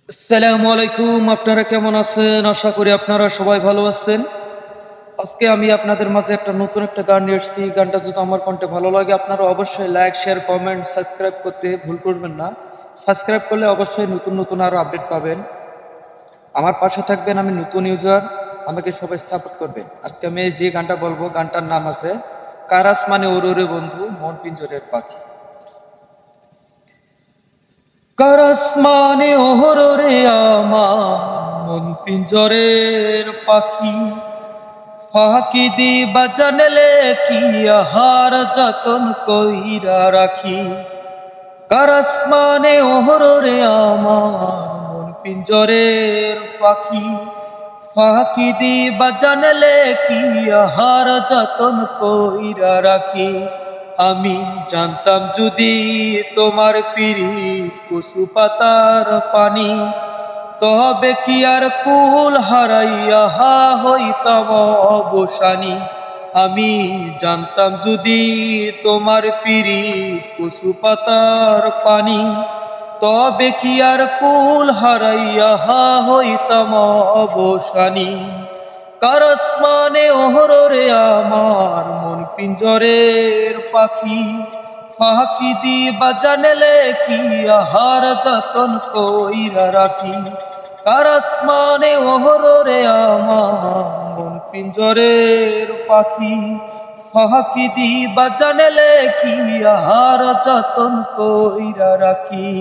আসসালামু আলাইকুম। আপনারা কেমন আছেন? আশা করি আপনারা সবাই ভালো আছেন। আজকে আমি আপনাদের মাঝে নতুন একটা গান নিয়ে এসেছি। গানটা যদি আমার কণ্ঠে ভালো লাগে আপনারা অবশ্যই লাইক, শেয়ার, কমেন্ট, সাবস্ক্রাইব করতে ভুল করবেন না। সাবস্ক্রাইব করলে অবশ্যই নতুন নতুন আরো আপডেট পাবেন। আমার পাশে থাকবেন, আমি নতুন ইউজার, আমাকে সবাই সাপোর্ট করবেন। আজকে আমি যে গানটা বলবো গানটার নাম আছে কারাস মানে ওরে বন্ধু মন পিঞ্জরের পাখি। কারাস মানে ওহরে আমার মন পিঞ্জরের পাখি, ফাঁকি দিবা জানলে কি আহার যতন কইরা রাখি। কারাস মানে ওহরে আমার মন পিঞ্জরের পাখি, ফাঁকি দিবা জানলে কি আহার যতন কইরা রাখি। আমি জানতাম যদি তোমার পিরিত কচু পাতার পানি, তবে কি আর কুল হারাইয়া হইতাম অবসানী। আমি জানতাম যদি তোমার পিরিত কচু পাতার পানি, তবে কি আর কুল হারাইয়া হইতাম অবসানী। কারাস মানে ওহরে আমার মন পিঞ্জরের পাখি, ফাঁকি দিবা জানলে কি আহার যতন কইরা রাখি। কারাস মানে ওহরে আমার মন পিঞ্জরের পাখি, ফাঁকি দিবা জানলে কি আহার যতন কইরা রাখি।